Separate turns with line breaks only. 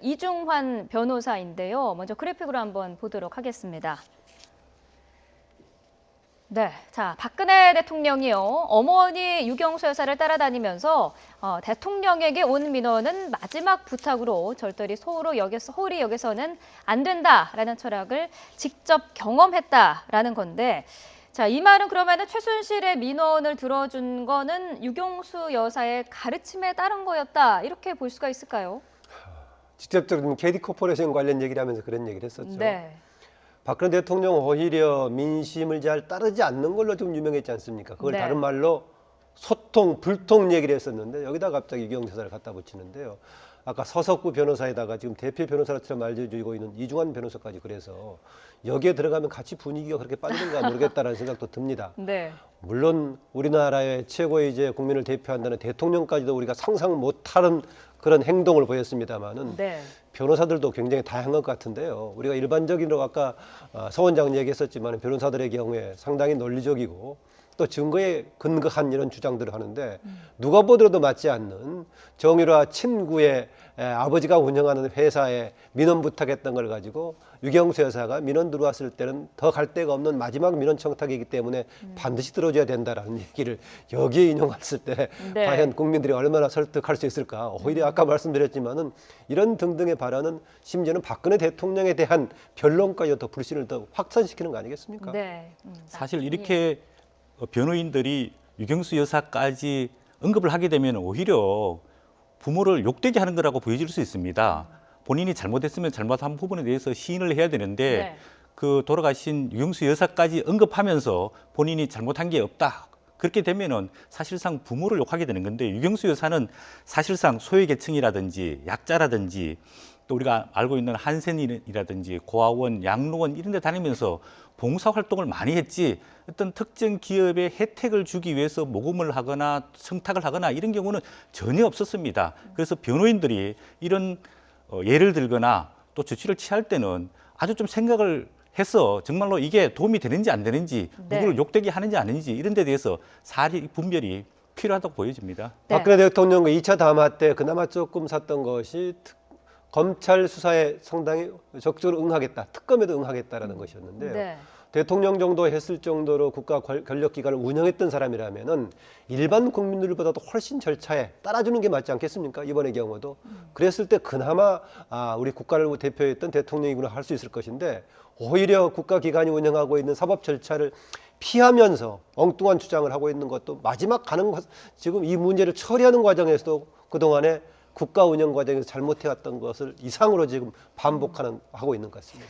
이중환 변호사인데요. 먼저 그래픽으로 한번 보도록 하겠습니다. 네, 자, 박근혜 대통령이요. 어머니 유경수 여사를 따라다니면서 대통령에게 온 민원은 마지막 부탁으로 절대로 소홀히 여겨서는 안 된다라는 철학을 직접 경험했다라는 건데, 자, 이 말은 그러면은 최순실의 민원을 들어준 거는 유경수 여사의 가르침에 따른 거였다, 이렇게 볼 수가 있을까요?
직접적으로 KD 코퍼레이션 관련 얘기를 하면서 그런 얘기를 했었죠.
네.
박근혜 대통령 오히려 민심을 잘 따르지 않는 걸로 좀 유명했지 않습니까? 그걸
네.
다른 말로 소통, 불통 얘기를 했었는데 여기다 갑자기 유경수 여사를 갖다 붙이는데요. 아까 서석구 변호사에다가 지금 대표 변호사처럼 알려지고 있는 이중환 변호사까지 그래서 여기에 들어가면 같이 분위기가 그렇게 빠지는가 모르겠다라는 생각도 듭니다.
네.
물론 우리나라의 최고의 이제 국민을 대표한다는 대통령까지도 우리가 상상 못하는 그런 행동을 보였습니다만은
네.
변호사들도 굉장히 다양한 것 같은데요. 우리가 일반적으로 아까 서 원장 얘기했었지만 변호사들의 경우에 상당히 논리적이고 또 증거에 근거한 이런 주장들을 하는데 누가 보더라도 맞지 않는 정유라 친구의 아버지가 운영하는 회사에 민원 부탁했던 걸 가지고 유경수 여사가 민원 들어왔을 때는 더 갈 데가 없는 마지막 민원 청탁이기 때문에 반드시 들어줘야 된다라는 얘기를 여기에 인용했을 때
네.
과연 국민들이 얼마나 설득할 수 있을까. 오히려 아까 말씀드렸지만은 이런 등등의 발언은 심지어는 박근혜 대통령에 대한 변론까지 더 불신을 더 확산시키는 거 아니겠습니까?
네.
사실 이렇게 변호인들이 유경수 여사까지 언급을 하게 되면 오히려 부모를 욕되게 하는 거라고 보여질 수 있습니다. 본인이 잘못했으면 잘못한 부분에 대해서 시인을 해야 되는데
네.
그 돌아가신 유경수 여사까지 언급하면서 본인이 잘못한 게 없다. 그렇게 되면은 사실상 부모를 욕하게 되는 건데 유경수 여사는 사실상 소외계층이라든지 약자라든지 또 우리가 알고 있는 한센이라든지 고아원, 양로원 이런 데 다니면서 봉사활동을 많이 했지 어떤 특정 기업에 혜택을 주기 위해서 모금을 하거나 청탁을 하거나 이런 경우는 전혀 없었습니다. 그래서 변호인들이 이런 예를 들거나 또 조치를 취할 때는 아주 좀 생각을 해서 정말로 이게 도움이 되는지 안 되는지 누구를 욕되게 하는지 아닌지 이런 데 대해서 사리 분별이 필요하다고 보여집니다.
네.
박근혜 대통령과 2차 담화 때 그나마 조금 샀던 것이 검찰 수사에 상당히 적극적으로 응하겠다, 특검에도 응하겠다라는 것이었는데요.
네.
대통령 정도 했을 정도로 국가 권력기관을 운영했던 사람이라면은 일반 국민들보다도 훨씬 절차에 따라주는 게 맞지 않겠습니까? 이번의 경우도. 그랬을 때 그나마 우리 국가를 대표했던 대통령이구나 할 수 있을 것인데 오히려 국가기관이 운영하고 있는 사법 절차를 피하면서 엉뚱한 주장을 하고 있는 것도 마지막 가는 지금 이 문제를 처리하는 과정에서도 그동안에 국가 운영 과정에서 잘못해왔던 것을 이상으로 지금 반복하고 있는 것 같습니다.